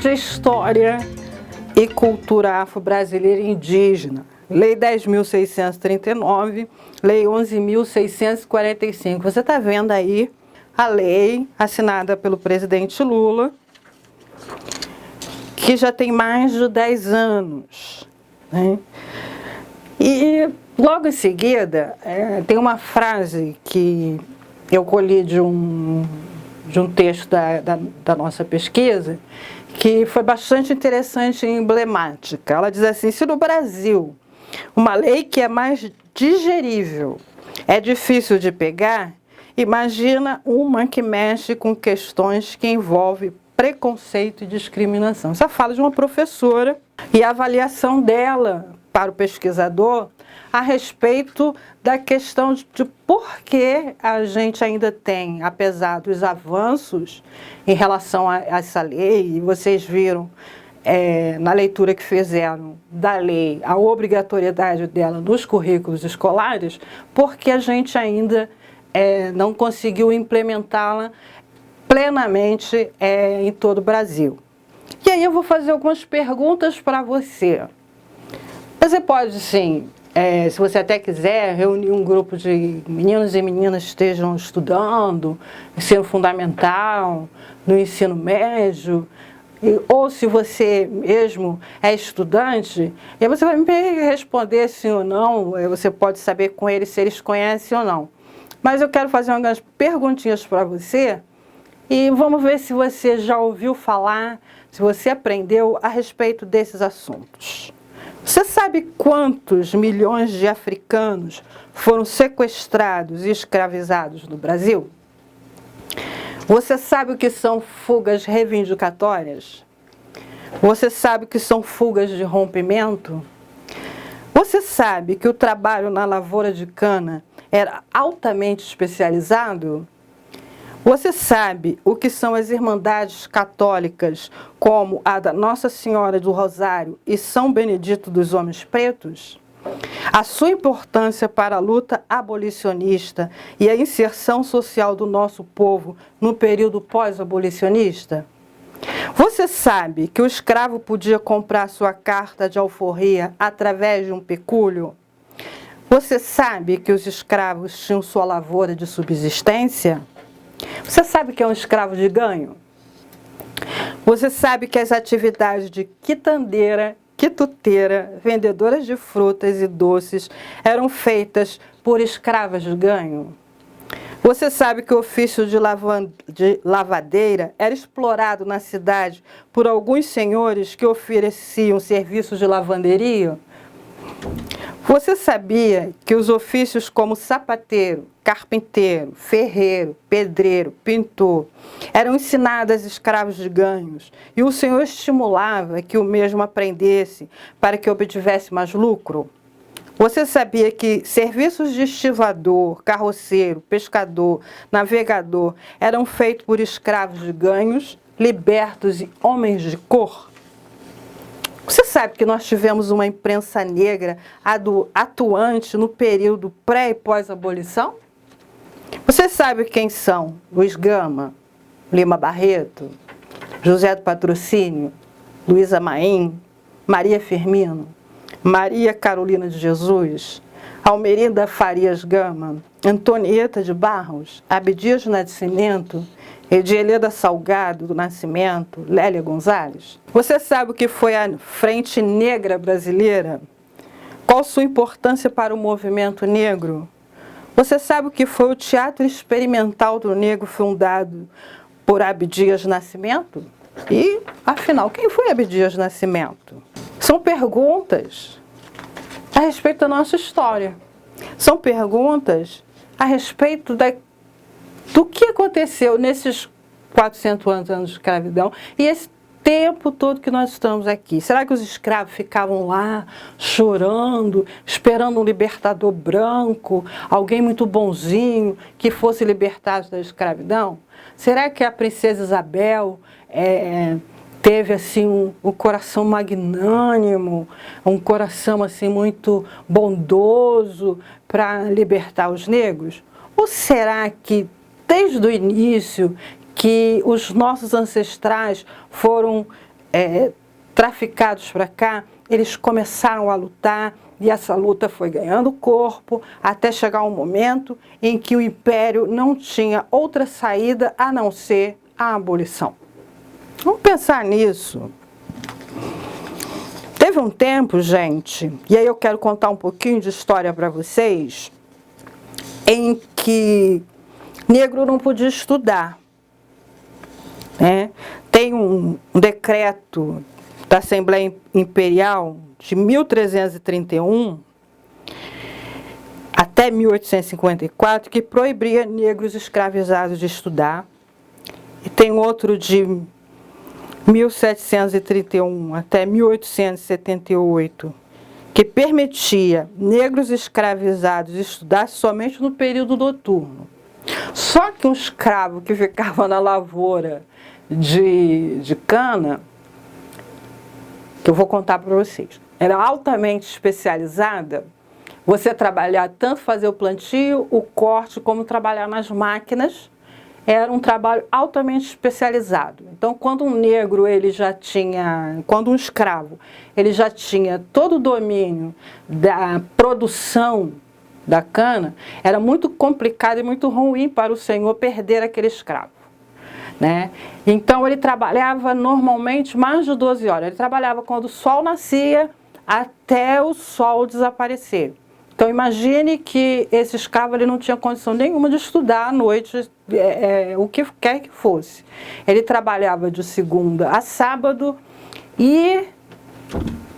de História e Cultura Afro-Brasileira e Indígena. Lei 10.639, Lei 11.645. Você está vendo aí a lei assinada pelo presidente Lula, que já tem mais de 10 anos, né? E logo em seguida, tem uma frase que eu colhi de um texto da nossa pesquisa, que foi bastante interessante e emblemática. Ela diz assim: se no Brasil uma lei que é mais digerível é difícil de pegar, imagina uma que mexe com questões que envolvem preconceito e discriminação. Essa fala de uma professora e a avaliação dela para o pesquisador a respeito da questão de por que a gente ainda tem, apesar dos avanços em relação a essa lei, e vocês viram na leitura que fizeram da lei a obrigatoriedade dela nos currículos escolares, porque a gente ainda não conseguiu implementá-la plenamente em todo o Brasil. E aí eu vou fazer algumas perguntas para você. Você pode, sim, se você até quiser, reunir um grupo de meninos e meninas que estejam estudando ensino fundamental, no ensino médio, ou se você mesmo é estudante, e aí você vai me responder sim ou não, você pode saber com eles se eles conhecem ou não. Mas eu quero fazer algumas perguntinhas para você e vamos ver se você já ouviu falar, se você aprendeu a respeito desses assuntos. Você sabe quantos milhões de africanos foram sequestrados e escravizados no Brasil? Você sabe o que são fugas reivindicatórias? Você sabe o que são fugas de rompimento? Você sabe que o trabalho na lavoura de cana era altamente especializado? Você sabe o que são as irmandades católicas, como a da Nossa Senhora do Rosário e São Benedito dos Homens Pretos? A sua importância para a luta abolicionista e a inserção social do nosso povo no período pós-abolicionista? Você sabe que o escravo podia comprar sua carta de alforria através de um pecúlio? Você sabe que os escravos tinham sua lavoura de subsistência? Você sabe que é um escravo de ganho? Você sabe que as atividades de quitandeira, quituteira, vendedoras de frutas e doces eram feitas por escravas de ganho? Você sabe que o ofício de lavadeira era explorado na cidade por alguns senhores que ofereciam serviços de lavanderia? Você sabia que os ofícios como sapateiro, carpinteiro, ferreiro, pedreiro, pintor eram ensinados a escravos de ganhos e o Senhor estimulava que o mesmo aprendesse para que obtivesse mais lucro? Você sabia que serviços de estivador, carroceiro, pescador, navegador eram feitos por escravos de ganhos, libertos e homens de cor? Você sabe que nós tivemos uma imprensa negra atuante no período pré e pós-abolição? Você sabe quem são Luiz Gama, Lima Barreto, José do Patrocínio, Luísa Maim, Maria Firmino, Maria Carolina de Jesus, Almerinda Farias Gama, Antonieta de Barros, Abdias do Nascimento, Edieleda Salgado do Nascimento, Lélia Gonzalez? Você sabe o que foi a Frente Negra Brasileira? Qual sua importância para o movimento negro? Você sabe o que foi o Teatro Experimental do Negro fundado por Abdias do Nascimento? E, afinal, quem foi Abdias do Nascimento? São perguntas a respeito da nossa história. São perguntas a respeito do que aconteceu nesses 400 anos de escravidão e esse tempo todo que nós estamos aqui. Será que os escravos ficavam lá chorando, esperando um libertador branco, alguém muito bonzinho que fosse libertado da escravidão? Será que a princesa Isabel teve assim um coração magnânimo, um coração assim muito bondoso para libertar os negros? Ou será que desde o início que os nossos ancestrais foram traficados para cá, eles começaram a lutar e essa luta foi ganhando corpo até chegar um momento em que o Império não tinha outra saída a não ser a abolição. Vamos pensar nisso. Teve um tempo, gente, e aí eu quero contar um pouquinho de história para vocês, em que negro não podia estudar. Tem um decreto da Assembleia Imperial de 1331 até 1854 que proibia negros escravizados de estudar. E tem outro de 1731 até 1878 que permitia negros escravizados estudar somente no período noturno. Só que um escravo que ficava na lavoura de cana, que eu vou contar para vocês, era altamente especializada, você trabalhar, tanto fazer o plantio, o corte, como trabalhar nas máquinas, era um trabalho altamente especializado. Então, quando um negro, quando um escravo, ele já tinha todo o domínio da produção da cana, era muito complicado e muito ruim para o senhor perder aquele escravo. Então ele trabalhava normalmente mais de 12 horas, ele trabalhava quando o sol nascia até o sol desaparecer. Então imagine que esse escravo ele não tinha condição nenhuma de estudar à noite, o que quer que fosse. Ele trabalhava de segunda a sábado e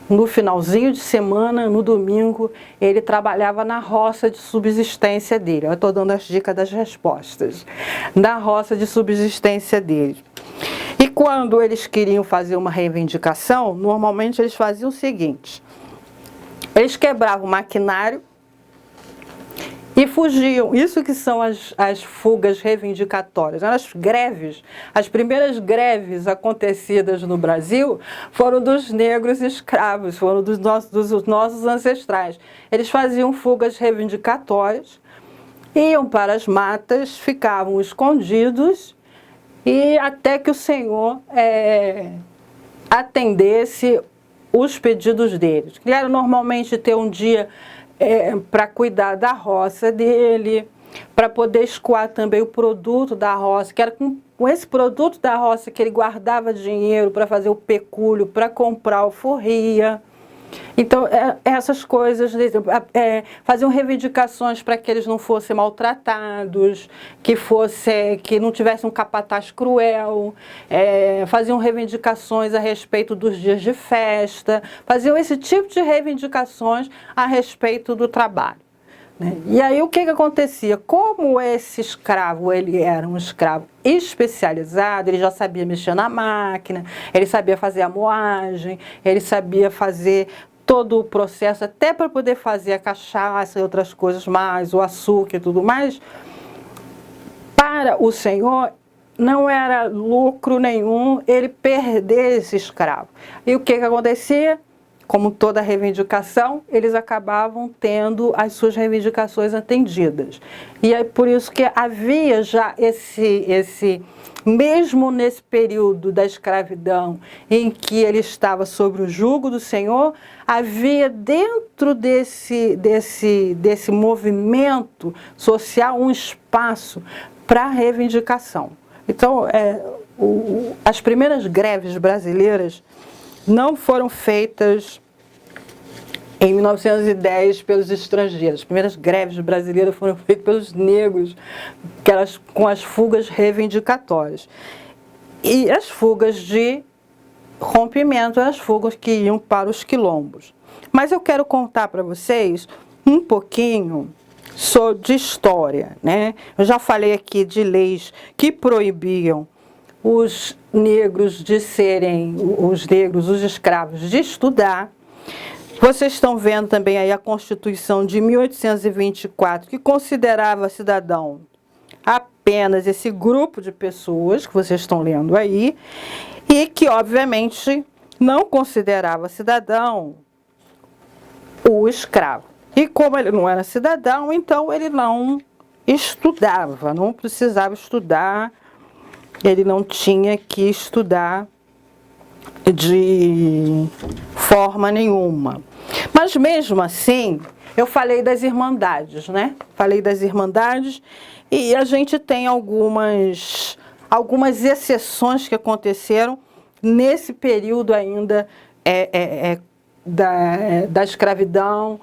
no finalzinho de semana, no domingo, ele trabalhava na roça de subsistência dele. Eu estou dando as dicas das respostas. Na roça de subsistência dele. E quando eles queriam fazer uma reivindicação, normalmente eles faziam o seguinte: eles quebravam o maquinário e fugiam. Isso que são as fugas reivindicatórias. As greves, as primeiras greves acontecidas no Brasil foram dos negros escravos, foram dos nossos ancestrais. Eles faziam fugas reivindicatórias, iam para as matas, ficavam escondidos e até que o Senhor atendesse os pedidos deles. Que era normalmente ter um dia para cuidar da roça dele, para poder escoar também o produto da roça, que era com esse produto da roça que ele guardava dinheiro para fazer o pecúlio, para comprar alforria. Então, essas coisas, faziam reivindicações para que eles não fossem maltratados, que não tivessem um capataz cruel, faziam reivindicações a respeito dos dias de festa, faziam esse tipo de reivindicações a respeito do trabalho. E aí o que acontecia? Como esse escravo, ele era um escravo especializado, ele já sabia mexer na máquina, ele sabia fazer a moagem, ele sabia fazer todo o processo, até para poder fazer a cachaça e outras coisas mais, o açúcar e tudo mais. Para o senhor, não era lucro nenhum ele perder esse escravo. E o que acontecia? Como toda reivindicação, eles acabavam tendo as suas reivindicações atendidas. E é por isso que havia já mesmo nesse período da escravidão, em que ele estava sob o jugo do Senhor, havia dentro desse movimento social um espaço para reivindicação. Então, as primeiras greves brasileiras não foram feitas em 1910 pelos estrangeiros. As primeiras greves brasileiras foram feitas pelos negros, com as fugas reivindicatórias. E as fugas de rompimento, as fugas que iam para os quilombos. Mas eu quero contar para vocês um pouquinho de história, Eu já falei aqui de leis que proibiam os negros, os escravos, de estudar. Vocês estão vendo também aí a Constituição de 1824, que considerava cidadão apenas esse grupo de pessoas que vocês estão lendo aí, e que, obviamente, não considerava cidadão o escravo. E como ele não era cidadão, então ele não estudava, não precisava estudar. Ele não tinha que estudar de forma nenhuma. Mas mesmo assim, eu falei das irmandades, né? Falei das irmandades e a gente tem algumas exceções que aconteceram nesse período ainda da escravidão,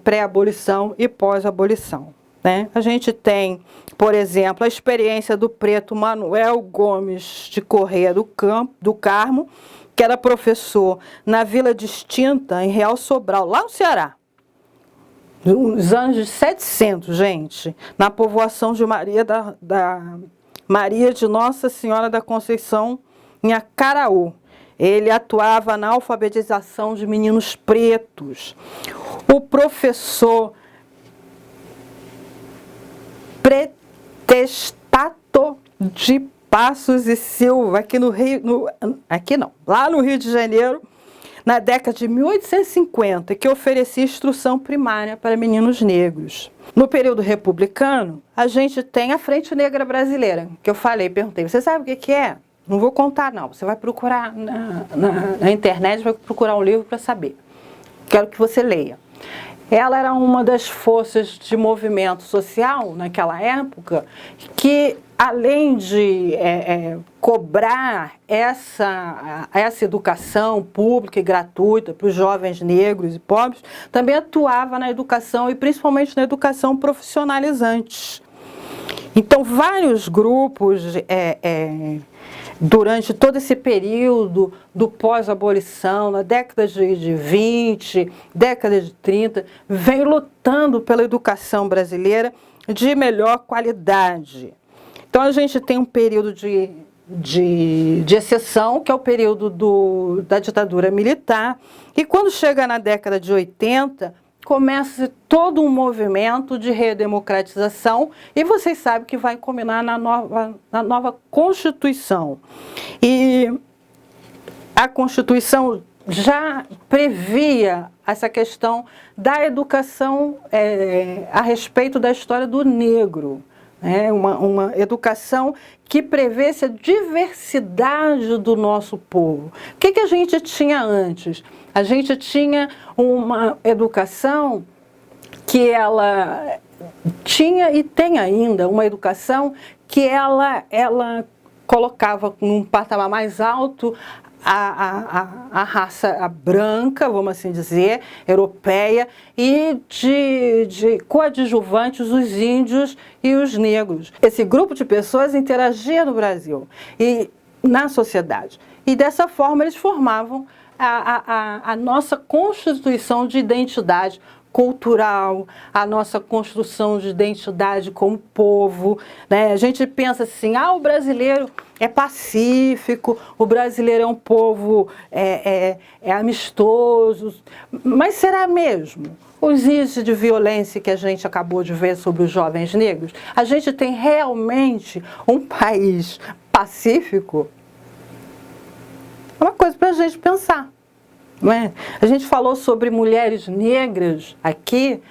pré-abolição e pós-abolição, né? A gente tem, por exemplo, a experiência do preto Manuel Gomes de Correia do Carmo, que era professor na Vila Distinta, em Real Sobral, lá no Ceará, nos anos de 700, gente, na povoação de Maria de Nossa Senhora da Conceição, em Acaraú. Ele atuava na alfabetização de meninos pretos. O professor Pretestato de Passos e Silva, lá no Rio de Janeiro, na década de 1850, que oferecia instrução primária para meninos negros. No período republicano, a gente tem a Frente Negra Brasileira, que eu perguntei, você sabe o que é? Não vou contar, não. Você vai procurar na internet, vai procurar um livro para saber. Quero que você leia. Ela era uma das forças de movimento social, naquela época, que, além de cobrar essa educação pública e gratuita para os jovens negros e pobres, também atuava na educação e principalmente na educação profissionalizante. Então, vários grupos, durante todo esse período do pós-abolição, na década de 20, década de 30, vem lutando pela educação brasileira de melhor qualidade. Então, a gente tem um período de exceção, que é o período da ditadura militar, e quando chega na década de 80, começa todo um movimento de redemocratização e vocês sabem que vai culminar na nova Constituição. E a Constituição já previa essa questão da educação a respeito da história do negro. Uma educação que prevesse a diversidade do nosso povo. O que a gente tinha antes? A gente tinha uma educação que ela tinha e tem ainda uma educação que ela colocava num patamar mais alto a raça branca, vamos assim dizer, europeia, e de coadjuvantes os índios e os negros. Esse grupo de pessoas interagia no Brasil e na sociedade. E dessa forma eles formavam a nossa constituição de identidade cultural, a nossa construção de identidade como povo, né? A gente pensa assim, o brasileiro é pacífico, o brasileiro é um povo amistoso, mas será mesmo? Os índices de violência que a gente acabou de ver sobre os jovens negros, a gente tem realmente um país pacífico? É uma coisa para a gente pensar. Não é? A gente falou sobre mulheres negras aqui,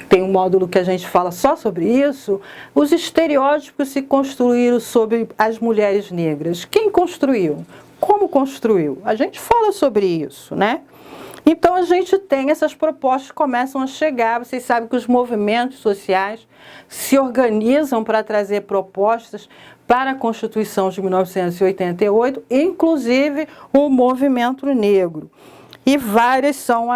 tem um módulo que a gente fala só sobre isso. Os estereótipos se construíram sobre as mulheres negras. Quem construiu? Como construiu? A gente fala sobre isso, né? Então a gente tem essas propostas que começam a chegar. Vocês sabem que os movimentos sociais se organizam para trazer propostas para a Constituição de 1988, inclusive o movimento negro. E várias são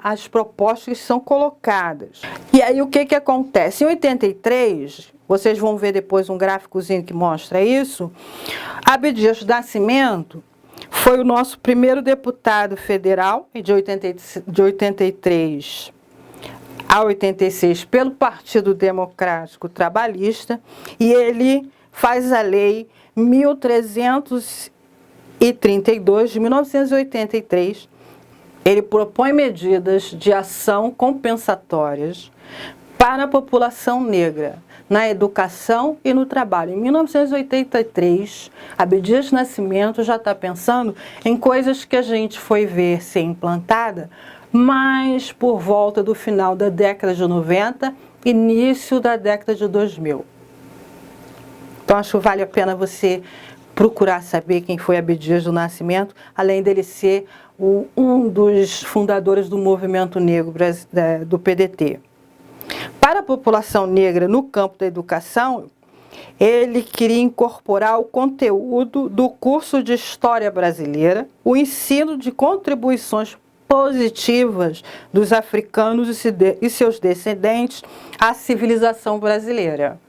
as propostas que são colocadas. E aí o que acontece? Em 83, vocês vão ver depois um gráficozinho que mostra isso, Abdias do Nascimento foi o nosso primeiro deputado federal, de 83 a 86, pelo Partido Democrático Trabalhista, e ele faz a Lei 1332, de 1983. Ele propõe medidas de ação compensatórias para a população negra, na educação e no trabalho. Em 1983, Abdias do Nascimento já está pensando em coisas que a gente foi ver ser implantada, mas por volta do final da década de 90, início da década de 2000. Então, acho que vale a pena você procurar saber quem foi Abdias do Nascimento, além dele ser um dos fundadores do movimento negro do PDT. Para a população negra no campo da educação, ele queria incorporar o conteúdo do curso de História Brasileira, o ensino de contribuições positivas dos africanos e seus descendentes à civilização brasileira.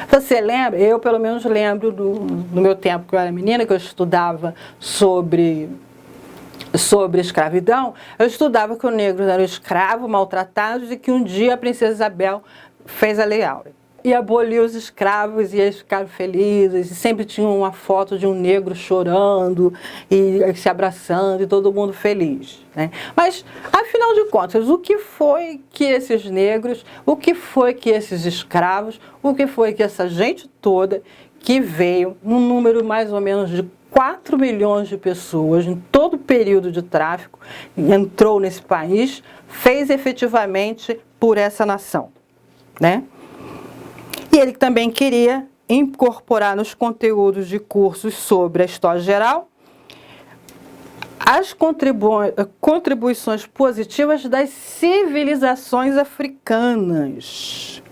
Você lembra? Eu, pelo menos, lembro do meu tempo que eu era menina, que eu estudava sobre escravidão. Eu estudava que os negros eram escravos, maltratados, e que um dia a princesa Isabel fez a Lei Áurea e aboliu os escravos, e eles ficaram felizes, e sempre tinham uma foto de um negro chorando e se abraçando, e todo mundo feliz, né? Mas, afinal de contas, o que foi que esses negros, o que foi que esses escravos, o que foi que essa gente toda que veio, num número mais ou menos de 4 milhões de pessoas, em todo o período de tráfico, entrou nesse país, fez efetivamente por essa nação, né? E ele também queria incorporar nos conteúdos de cursos sobre a história geral as contribuições positivas das civilizações africanas.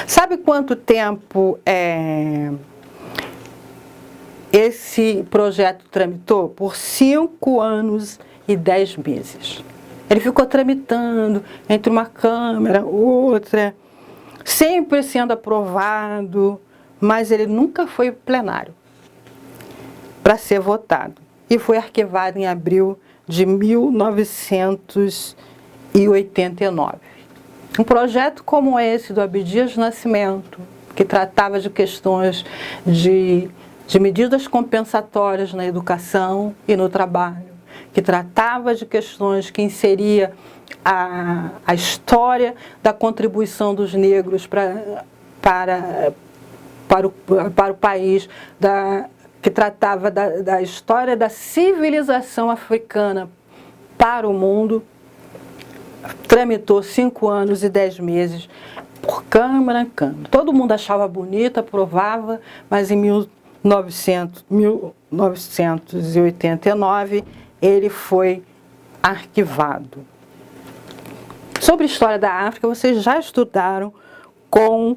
Sabe quanto tempo esse projeto tramitou? Por 5 anos e 10 meses. Ele ficou tramitando entre uma Câmara, outra, sempre sendo aprovado, mas ele nunca foi plenário para ser votado. E foi arquivado em abril de 1989. Um projeto como esse do Abdias do Nascimento, que tratava de questões de medidas compensatórias na educação e no trabalho, que tratava de questões que inseria a história da contribuição dos negros para o país, que tratava da história da civilização africana para o mundo, tramitou 5 anos e 10 meses por Câmara em Câmara. Todo mundo achava bonito, aprovava, mas em 1989 ele foi arquivado. Sobre a história da África, vocês já estudaram com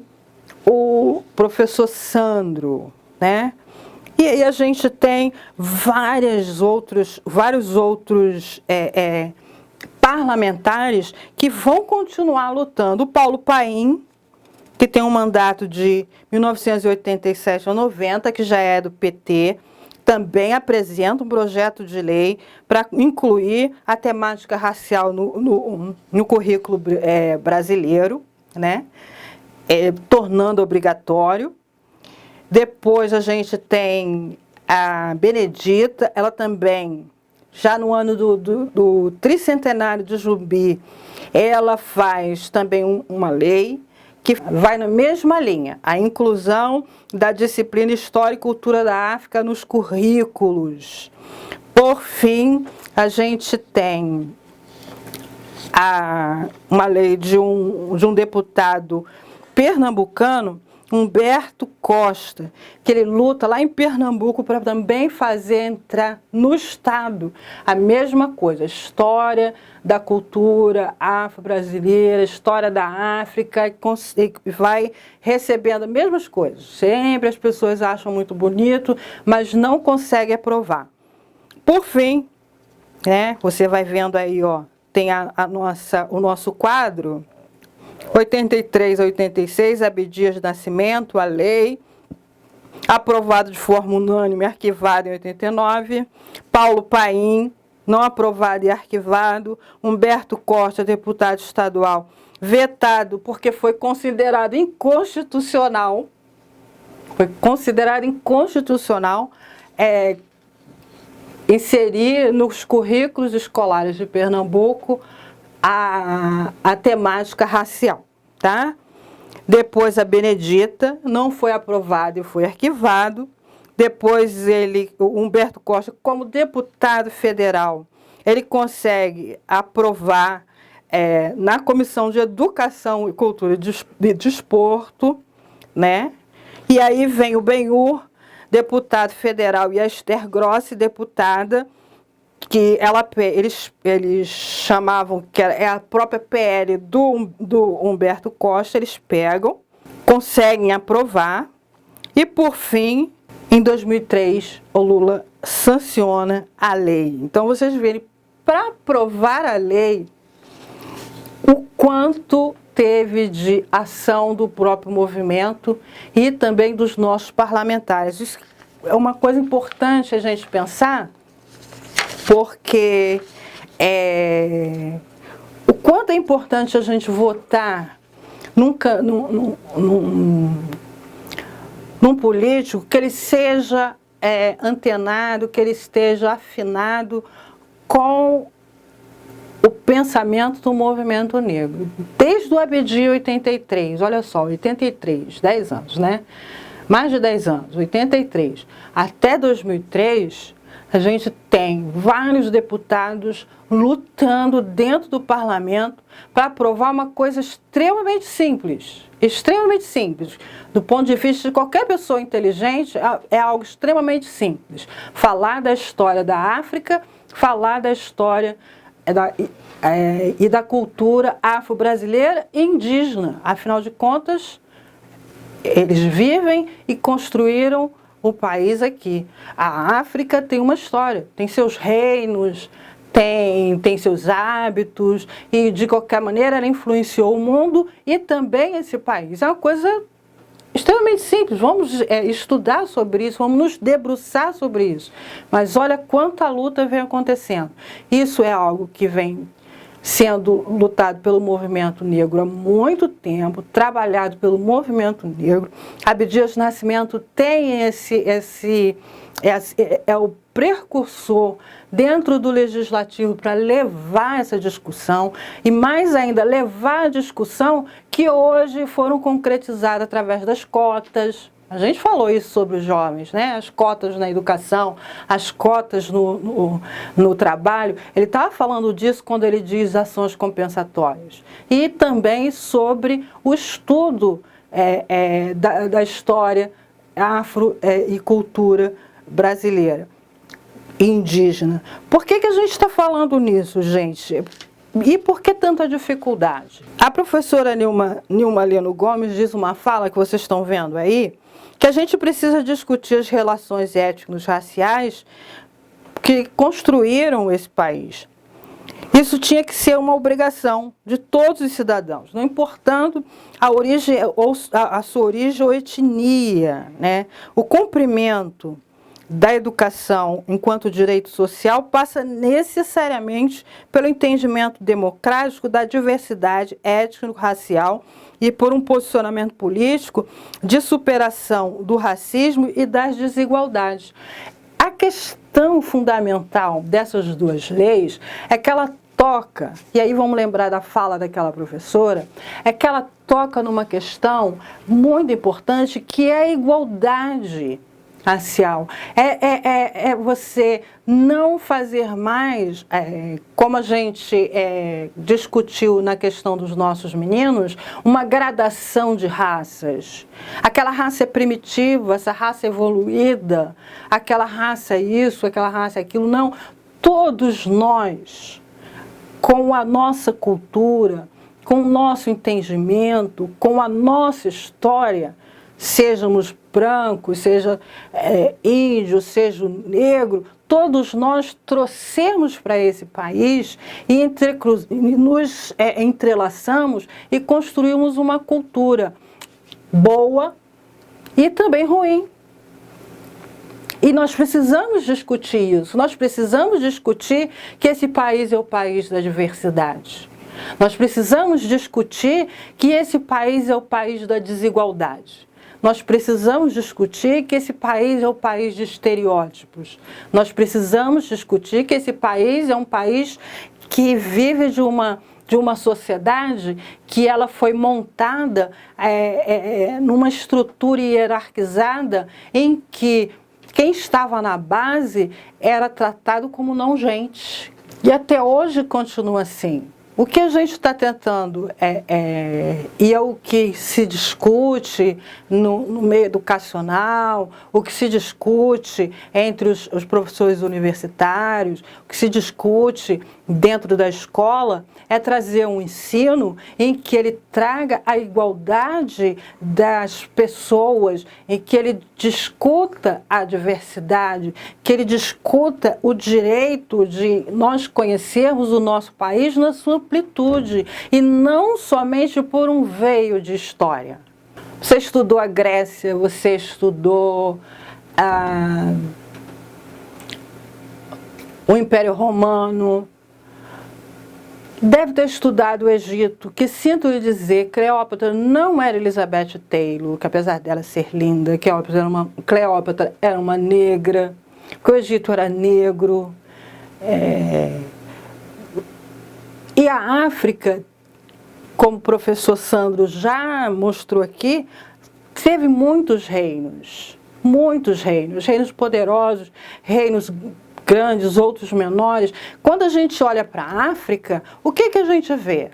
o professor Sandro, né? E aí a gente tem vários outros parlamentares que vão continuar lutando. O Paulo Paim, que tem um mandato de 1987 a 90, que já é do PT, também apresenta um projeto de lei para incluir a temática racial no currículo brasileiro, né? Tornando obrigatório. Depois a gente tem a Benedita, ela também, já no ano do tricentenário de Zumbi, ela faz também uma lei que vai na mesma linha, a inclusão da disciplina História e Cultura da África nos currículos. Por fim, a gente tem uma lei de um deputado pernambucano, Humberto Costa, que ele luta lá em Pernambuco para também fazer entrar no Estado a mesma coisa, a história da cultura afro-brasileira, história da África, e vai recebendo as mesmas coisas. Sempre as pessoas acham muito bonito, mas não conseguem aprovar. Por fim, né, você vai vendo aí, ó, tem o nosso quadro, 83 a 86, Abdias do Nascimento, a lei, aprovado de forma unânime, arquivado em 89, Paulo Paim, não aprovado e arquivado, Humberto Costa, deputado estadual, vetado porque foi considerado inconstitucional, inserir nos currículos escolares de Pernambuco a temática racial, tá? Depois a Benedita, não foi aprovado e foi arquivado. Depois o Humberto Costa, como deputado federal, ele consegue aprovar na Comissão de Educação e Cultura e Desporto, né? E aí vem o Benhur, deputado federal, e a Esther Grossi, deputada, que eles chamavam, que é a própria PL do Humberto Costa, eles pegam, conseguem aprovar, e por fim, em 2003, o Lula sanciona a lei. Então vocês verem, para aprovar a lei, o quanto teve de ação do próprio movimento e também dos nossos parlamentares. Isso é uma coisa importante a gente pensar, porque o quanto é importante a gente votar num político que ele seja antenado, que ele esteja afinado com o pensamento do movimento negro. Desde o Abdias 83, olha só, 83, 10 anos, né? Mais de 10 anos, 83, até 2003, a gente tem vários deputados lutando dentro do parlamento para aprovar uma coisa extremamente simples, do ponto de vista de qualquer pessoa inteligente, é algo extremamente simples. Falar da história da África, falar da história e da cultura afro-brasileira e indígena. Afinal de contas, eles vivem e construíram o país aqui. A África tem uma história, tem seus reinos, tem seus hábitos, e de qualquer maneira ela influenciou o mundo e também esse país. É uma coisa extremamente simples, vamos estudar sobre isso, vamos nos debruçar sobre isso. Mas olha quanta luta vem acontecendo. Isso é algo que vem sendo lutado pelo movimento negro há muito tempo, trabalhado pelo movimento negro. Abdias Nascimento tem é o precursor dentro do legislativo para levar essa discussão e, mais ainda, levar a discussão que hoje foram concretizadas através das cotas. A gente falou isso sobre os jovens, né? As cotas na educação, as cotas no trabalho. Ele estava falando disso quando ele diz ações compensatórias. E também sobre o estudo da história afro e cultura brasileira e indígena. Por que a gente está falando nisso, gente? E por que tanta dificuldade? A professora Nilma Lino Gomes diz uma fala que vocês estão vendo aí, que a gente precisa discutir as relações étnicos-raciais que construíram esse país. Isso tinha que ser uma obrigação de todos os cidadãos, não importando a sua origem ou etnia, né? O cumprimento da educação enquanto direito social passa necessariamente pelo entendimento democrático da diversidade étnico-racial e por um posicionamento político de superação do racismo e das desigualdades. A questão fundamental dessas duas leis é que ela toca, e aí vamos lembrar da fala daquela professora, é que ela toca numa questão muito importante que é a igualdade racial. É você não fazer mais, como a gente discutiu na questão dos nossos meninos, uma gradação de raças. Aquela raça é primitiva, essa raça é evoluída, aquela raça é isso, aquela raça é aquilo. Não, todos nós, com a nossa cultura, com o nosso entendimento, com a nossa história, sejamos brancos, seja índio, seja negro, todos nós trouxemos para esse país e nos entrelaçamos e construímos uma cultura boa e também ruim. E nós precisamos discutir isso, nós precisamos discutir que esse país é o país da diversidade. Nós precisamos discutir que esse país é o país da desigualdade. Nós precisamos discutir que esse país é o país de estereótipos. Nós precisamos discutir que esse país é um país que vive de uma sociedade que ela foi montada numa estrutura hierarquizada em que quem estava na base era tratado como não gente. E até hoje continua assim. O que a gente está tentando e é o que se discute no meio educacional, o que se discute entre os professores universitários, o que se discute dentro da escola, é trazer um ensino em que ele traga a igualdade das pessoas, em que ele discuta a diversidade, que ele discuta o direito de nós conhecermos o nosso país na sua amplitude e não somente por um veio de história. Você estudou a Grécia, você estudou o Império Romano, deve ter estudado o Egito, que sinto lhe dizer, Cleópatra não era Elizabeth Taylor, que apesar dela ser linda, Cleópatra era uma negra, que o Egito era negro. E a África, como o professor Sandro já mostrou aqui, teve muitos reinos poderosos, reinos grandes, outros menores. Quando a gente olha para a África, o que a gente vê?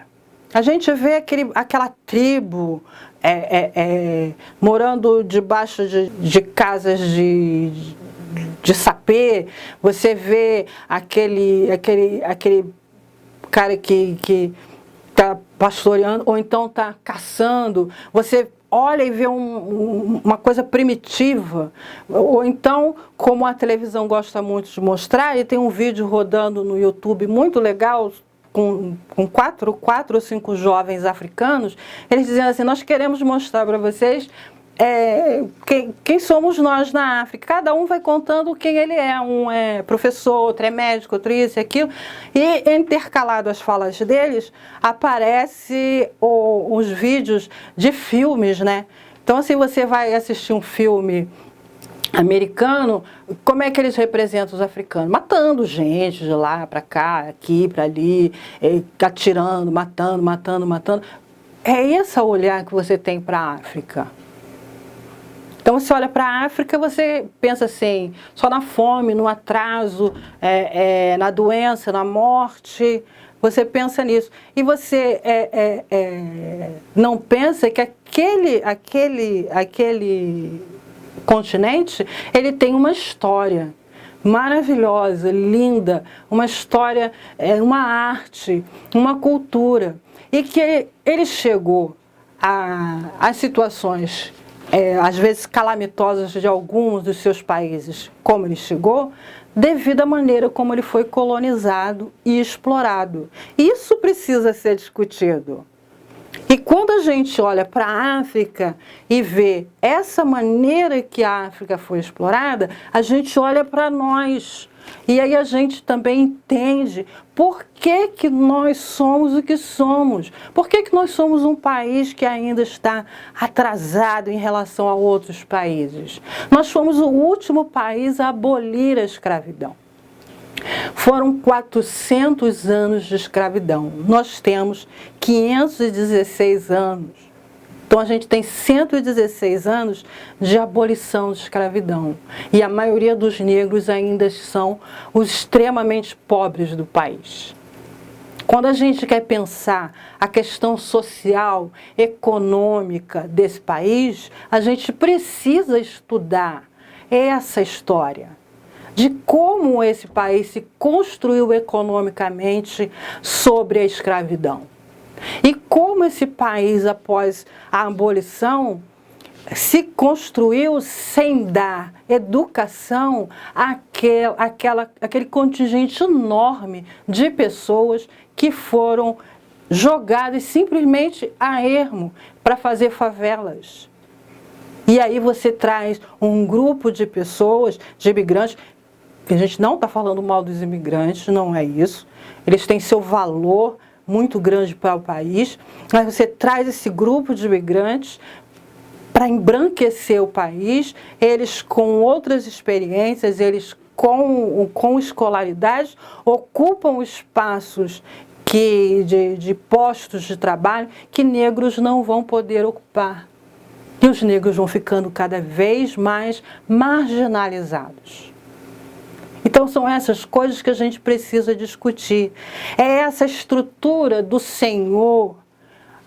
A gente vê aquela tribo morando debaixo de casas de sapê. Você vê aquele cara que está pastoreando ou então está caçando. Você olha e vê uma coisa primitiva, ou então, como a televisão gosta muito de mostrar, e tem um vídeo rodando no YouTube muito legal, com quatro ou cinco jovens africanos, eles dizendo assim, nós queremos mostrar para vocês quem somos nós na África. Cada um vai contando quem ele é. Um é professor, outro é médico, outro isso e aquilo. E intercalado às falas deles, aparece os vídeos de filmes, né? Então, se você vai assistir um filme americano, como é que eles representam os africanos? Matando gente de lá para cá, aqui para ali, atirando, matando. É esse o olhar que você tem para a África. Então, você olha para a África, você pensa assim, só na fome, no atraso, na doença, na morte, você pensa nisso. E você não pensa que aquele continente, ele tem uma história maravilhosa, linda, uma história, uma arte, uma cultura. E que ele chegou às situações às vezes calamitosas de alguns dos seus países, como ele chegou, devido à maneira como ele foi colonizado e explorado. Isso precisa ser discutido. E quando a gente olha para a África e vê essa maneira que a África foi explorada, a gente olha para nós. E aí a gente também entende por que nós somos o que somos. Por que nós somos um país que ainda está atrasado em relação a outros países. Nós fomos o último país a abolir a escravidão. Foram 400 anos de escravidão. Nós temos 516 anos. Então, a gente tem 116 anos de abolição de escravidão. E a maioria dos negros ainda são os extremamente pobres do país. Quando a gente quer pensar a questão social, econômica desse país, a gente precisa estudar essa história de como esse país se construiu economicamente sobre a escravidão. E como esse país, após a abolição, se construiu sem dar educação àquele contingente enorme de pessoas que foram jogadas simplesmente a ermo para fazer favelas. E aí você traz um grupo de pessoas, de imigrantes, que a gente não está falando mal dos imigrantes, não é isso. Eles têm seu valor muito grande para o país, mas você traz esse grupo de imigrantes para embranquecer o país, eles com outras experiências, eles com escolaridade, ocupam espaços de postos de trabalho que negros não vão poder ocupar. E os negros vão ficando cada vez mais marginalizados. Então são essas coisas que a gente precisa discutir. É essa estrutura do senhor,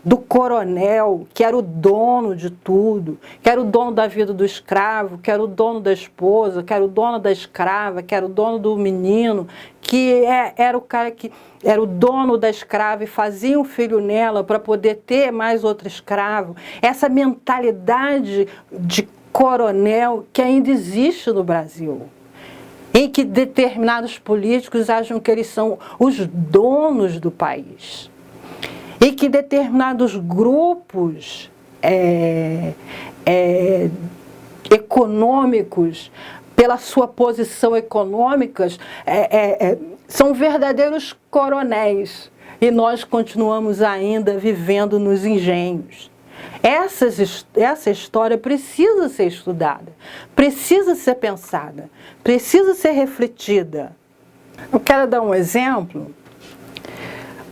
do coronel, que era o dono de tudo, que era o dono da vida do escravo, que era o dono da esposa, que era o dono da escrava, que era o dono do menino, que era o cara que era o dono da escrava e fazia um filho nela para poder ter mais outro escravo. Essa mentalidade de coronel que ainda existe no Brasil, em que determinados políticos acham que eles são os donos do país. E que determinados grupos econômicos, pela sua posição econômica, são verdadeiros coronéis. E nós continuamos ainda vivendo nos engenhos. Essa história precisa ser estudada, precisa ser pensada, precisa ser refletida. Eu quero dar um exemplo.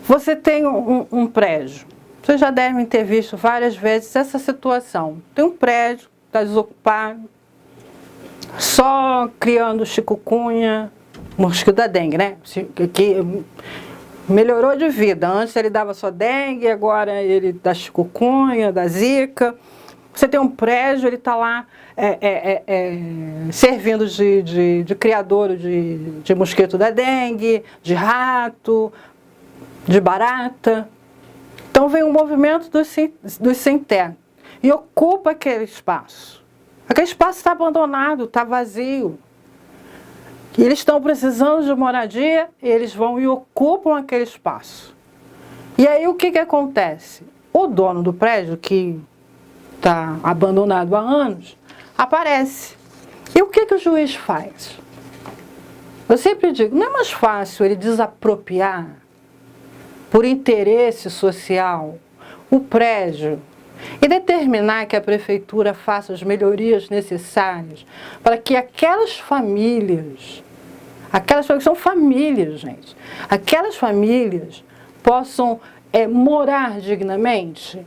Você tem um prédio, vocês já devem ter visto várias vezes essa situação. Tem um prédio, está desocupado, só criando chikungunya, mosquito da dengue, né? Que melhorou de vida. Antes ele dava só dengue, agora ele dá chikungunya, dá zika. Você tem um prédio, ele está lá servindo de criadouro de mosquito da dengue, de rato, de barata. Então vem um movimento dos sem-teto e ocupa aquele espaço. Aquele espaço está abandonado, está vazio. E eles estão precisando de moradia, e eles vão e ocupam aquele espaço. E aí o que acontece? O dono do prédio, que está abandonado há anos, aparece. E o que o juiz faz? Eu sempre digo, não é mais fácil ele desapropriar por interesse social o prédio e determinar que a prefeitura faça as melhorias necessárias para que aquelas famílias são famílias, gente, aquelas famílias possam morar dignamente?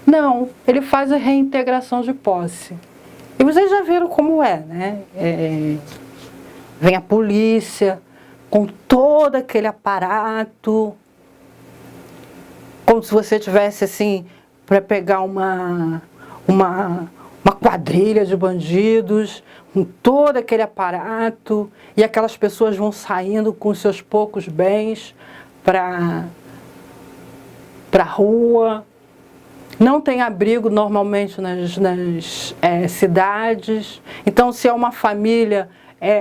Não, ele faz a reintegração de posse. E vocês já viram como né? Vem a polícia com todo aquele aparato, como se você tivesse assim para pegar uma quadrilha de bandidos, com todo aquele aparato, e aquelas pessoas vão saindo com seus poucos bens para a rua. Não tem abrigo normalmente nas cidades. Então, se é uma família,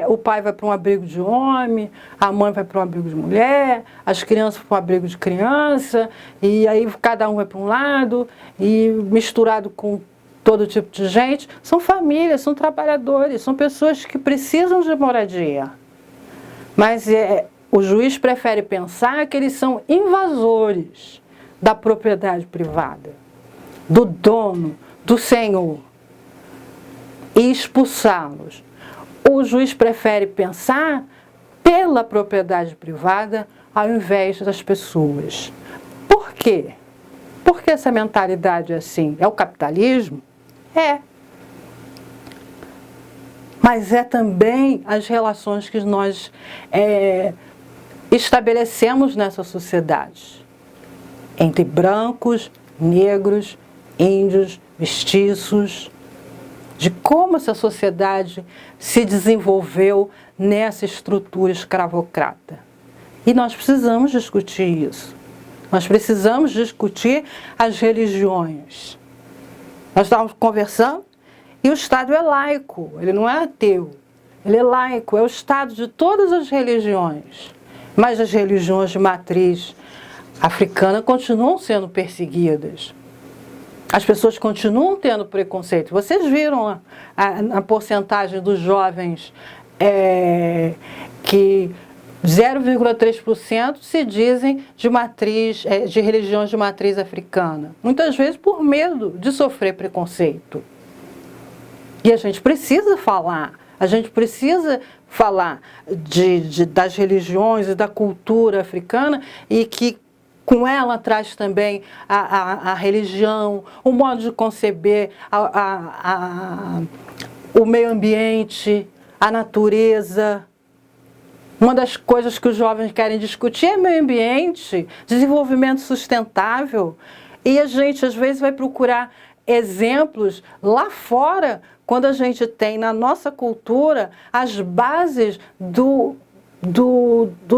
o pai vai para um abrigo de homem, a mãe vai para um abrigo de mulher, as crianças para um abrigo de criança, e aí cada um vai para um lado, e misturado com todo tipo de gente. São famílias, são trabalhadores, são pessoas que precisam de moradia. Mas o juiz prefere pensar que eles são invasores da propriedade privada, do dono, do senhor, e expulsá-los. O juiz prefere pensar pela propriedade privada ao invés das pessoas. Por quê? Por que essa mentalidade é assim? É o capitalismo? É. Mas é também as relações que nós estabelecemos nessa sociedade. Entre brancos, negros, índios, mestiços, de como essa sociedade se desenvolveu nessa estrutura escravocrata. E nós precisamos discutir isso. Nós precisamos discutir as religiões. Nós estávamos conversando e o Estado é laico, ele não é ateu. Ele é laico, é o Estado de todas as religiões. Mas as religiões de matriz africana continuam sendo perseguidas. As pessoas continuam tendo preconceito. Vocês viram a porcentagem dos jovens que 0,3% se dizem de religiões de matriz africana. Muitas vezes por medo de sofrer preconceito. E a gente precisa falar das religiões e da cultura africana, e que com ela traz também a religião, o modo de conceber o meio ambiente, a natureza. Uma das coisas que os jovens querem discutir é meio ambiente, desenvolvimento sustentável. E a gente, às vezes, vai procurar exemplos lá fora, quando a gente tem na nossa cultura as bases do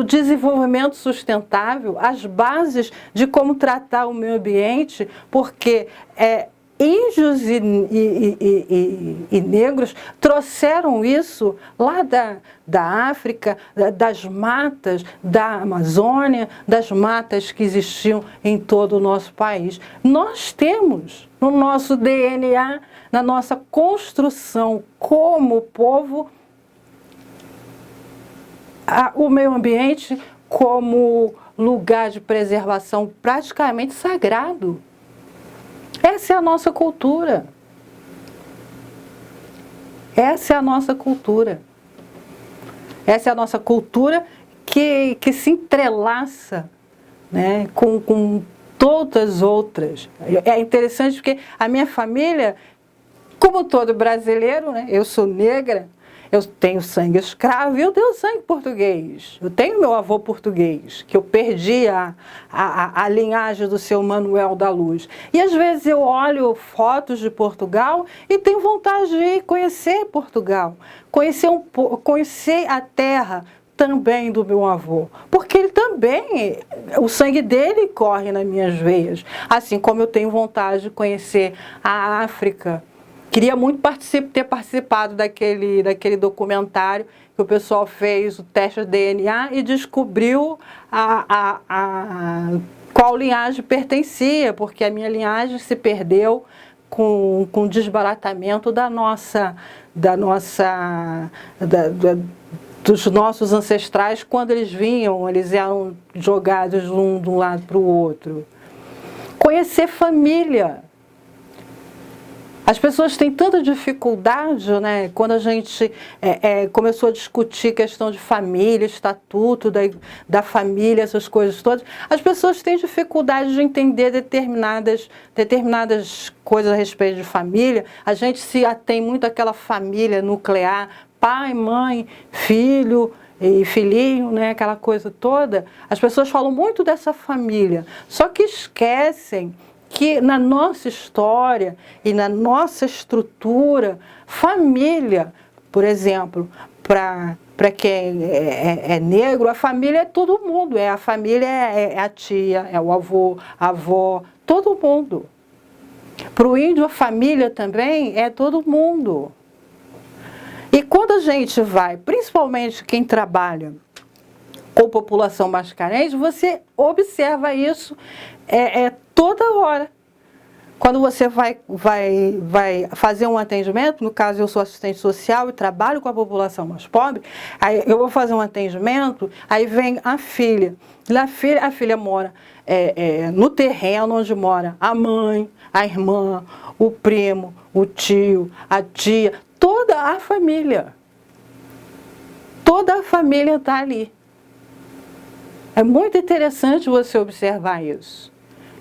desenvolvimento sustentável, as bases de como tratar o meio ambiente, porque índios e negros trouxeram isso lá da África, das matas da Amazônia, das matas que existiam em todo o nosso país. Nós temos no nosso DNA, na nossa construção como povo, o meio ambiente como lugar de preservação praticamente sagrado. Essa é a nossa cultura. Essa é a nossa cultura. Essa é a nossa cultura que se entrelaça, né, com todas as outras. É interessante porque a minha família, como todo brasileiro, né, eu sou negra, eu tenho sangue escravo e eu tenho sangue português. Eu tenho meu avô português, que eu perdi a linhagem do seu Manuel da Luz. E às vezes eu olho fotos de Portugal e tenho vontade de conhecer Portugal, conhecer a terra também do meu avô, porque ele também, o sangue dele corre nas minhas veias, assim como eu tenho vontade de conhecer a África. Queria muito ter participado daquele documentário que o pessoal fez o teste de DNA e descobriu qual linhagem pertencia, porque a minha linhagem se perdeu com o desbaratamento dos nossos ancestrais quando eles vinham, eles eram jogados de um lado para o outro. Conhecer família. As pessoas têm tanta dificuldade, né? Quando a gente começou a discutir questão de família, estatuto da família, essas coisas todas, as pessoas têm dificuldade de entender determinadas coisas a respeito de família. A gente se atém muito àquela família nuclear, pai, mãe, filho e filhinho, né? Aquela coisa toda. As pessoas falam muito dessa família, só que esquecem que na nossa história e na nossa estrutura, família, por exemplo, para quem é negro, a família é todo mundo, a família é a tia, é o avô, a avó, todo mundo. Para o índio, a família também é todo mundo. E quando a gente vai, principalmente quem trabalha com população mais carente, você observa isso toda hora. Quando você vai fazer um atendimento, no caso eu sou assistente social e trabalho com a população mais pobre, aí eu vou fazer um atendimento, aí vem a filha. A filha mora no terreno onde mora a mãe, a irmã, o primo, o tio, a tia, toda a família. Toda a família está ali. É muito interessante você observar isso,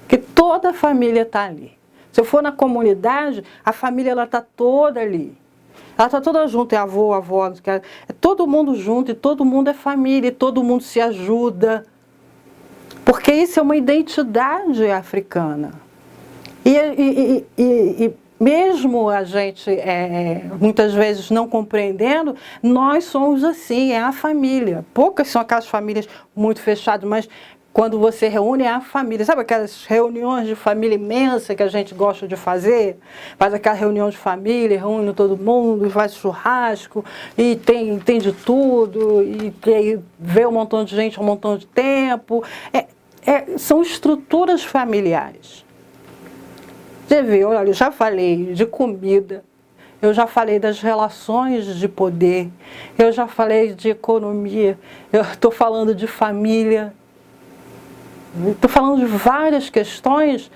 que toda a família está ali. Se eu for na comunidade, a família está toda ali. Ela está toda junto, é avô, avó, é todo mundo junto, e todo mundo é família, e todo mundo se ajuda. Porque isso é uma identidade africana. E mesmo a gente, muitas vezes não compreendendo, nós somos assim, é a família. Poucas são aquelas famílias muito fechadas, mas quando você reúne a família, sabe aquelas reuniões de família imensa que a gente gosta de fazer? Faz aquela reunião de família, reúne todo mundo, faz churrasco, e tem de tudo, e vê um montão de gente, um montão de tempo. São estruturas familiares. Você vê, olha, eu já falei de comida, eu já falei das relações de poder, eu já falei de economia, eu estou falando de família, estou falando de várias questões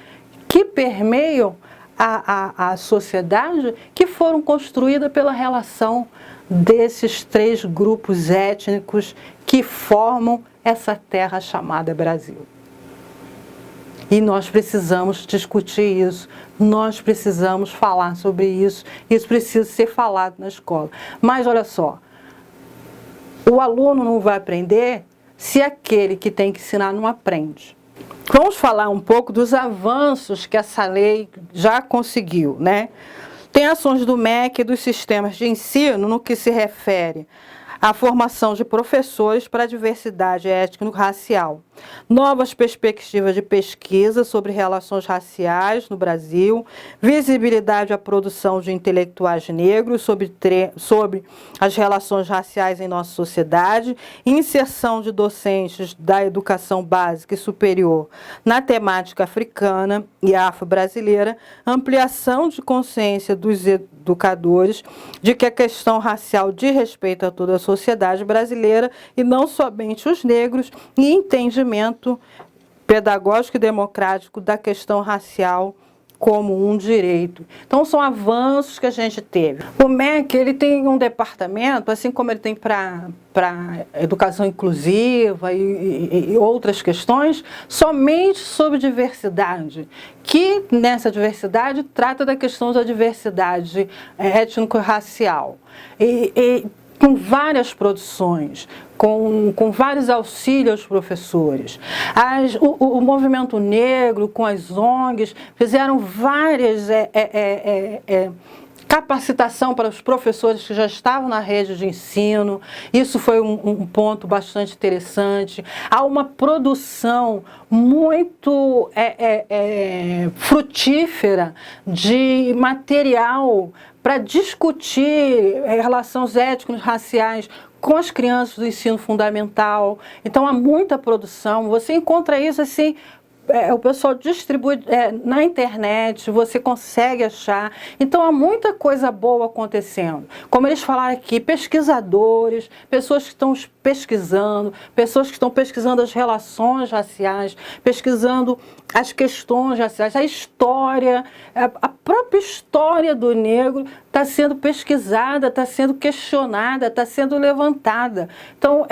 que permeiam a sociedade, que foram construídas pela relação desses três grupos étnicos que formam essa terra chamada Brasil. E nós precisamos discutir isso, nós precisamos falar sobre isso, isso precisa ser falado na escola. Mas olha só, o aluno não vai aprender se aquele que tem que ensinar não aprende. Vamos falar um pouco dos avanços que essa lei já conseguiu, né? Tem ações do MEC e dos sistemas de ensino no que se refere à formação de professores para a diversidade étnico-racial, novas perspectivas de pesquisa sobre relações raciais no Brasil, visibilidade à produção de intelectuais negros sobre as relações raciais em nossa sociedade, inserção de docentes da educação básica e superior na temática africana e afro-brasileira, ampliação de consciência dos educadores de que a questão racial diz respeito a toda a sociedade brasileira e não somente os negros, e entendimento pedagógico e democrático da questão racial como um direito. Então, são avanços que a gente teve. O MEC, ele tem um departamento, assim como ele tem para educação inclusiva e outras questões, somente sobre diversidade, que nessa diversidade trata da questão da diversidade étnico-racial. Com várias produções, com vários auxílios aos professores. O movimento negro, com as ONGs, fizeram várias capacitação para os professores que já estavam na rede de ensino. Isso foi um ponto bastante interessante. Há uma produção muito frutífera de material para discutir relações étnicas, raciais com as crianças do ensino fundamental. Então, há muita produção. Você encontra isso assim, o pessoal distribui na internet, você consegue achar. Então, há muita coisa boa acontecendo. Como eles falaram aqui, pesquisadores, pessoas que estão pesquisando, pessoas que estão pesquisando as relações raciais, pesquisando as questões raciais, a história, a própria história do negro está sendo pesquisada, está sendo questionada, está sendo levantada. Então,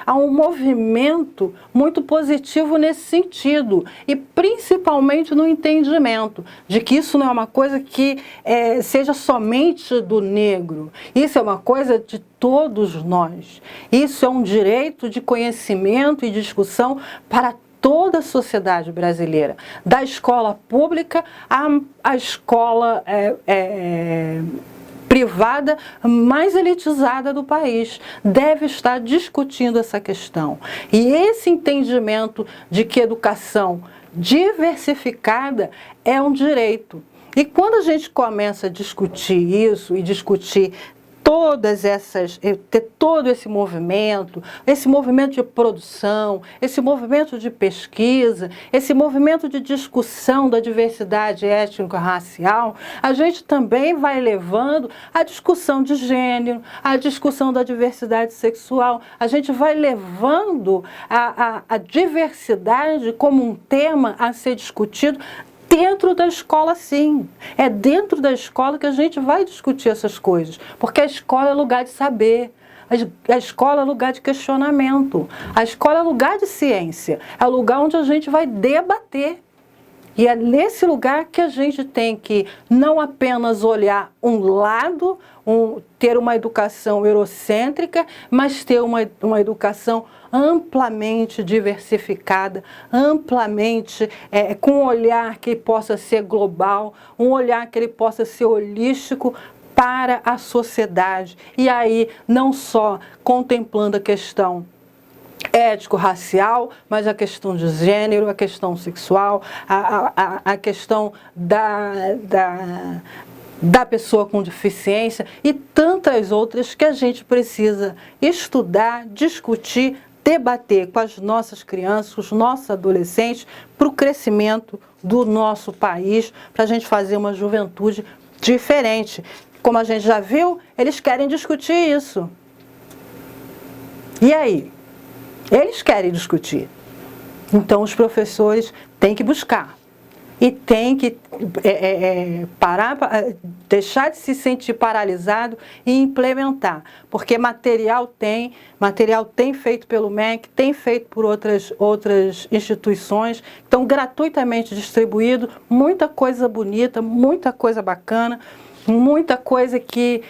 há um movimento muito positivo nesse sentido, e principalmente no entendimento de que isso não é uma coisa que seja somente do negro, isso é uma coisa de todos nós. Isso é um direito de conhecimento e discussão para toda a sociedade brasileira, da escola pública à escola privada mais elitizada do país, deve estar discutindo essa questão. E esse entendimento de que educação diversificada é um direito. E quando a gente começa a discutir isso e discutir ter todo esse movimento de produção, esse movimento de pesquisa, esse movimento de discussão da diversidade étnico-racial, a gente também vai levando a discussão de gênero, a discussão da diversidade sexual, a gente vai levando a diversidade como um tema a ser discutido dentro da escola, sim. É dentro da escola que a gente vai discutir essas coisas, porque a escola é lugar de saber, a escola é lugar de questionamento, a escola é lugar de ciência, é o lugar onde a gente vai debater. E é nesse lugar que a gente tem que não apenas olhar um lado, ter uma educação eurocêntrica, mas ter uma educação amplamente diversificada, amplamente com um olhar que possa ser global, um olhar que ele possa ser holístico para a sociedade. E aí, não só contemplando a questão ético-racial, mas a questão de gênero, a questão sexual, a questão da pessoa com deficiência e tantas outras que a gente precisa estudar, discutir, debater com as nossas crianças, com os nossos adolescentes, para o crescimento do nosso país, para a gente fazer uma juventude diferente. Como a gente já viu, eles querem discutir isso. E aí? Eles querem discutir. Então, os têm que buscar. E têm que deixar de se sentir paralisado e implementar. Porque material tem feito pelo MEC, tem feito por outras instituições, então gratuitamente distribuído, muita coisa bonita, muita coisa bacana. Muita coisa que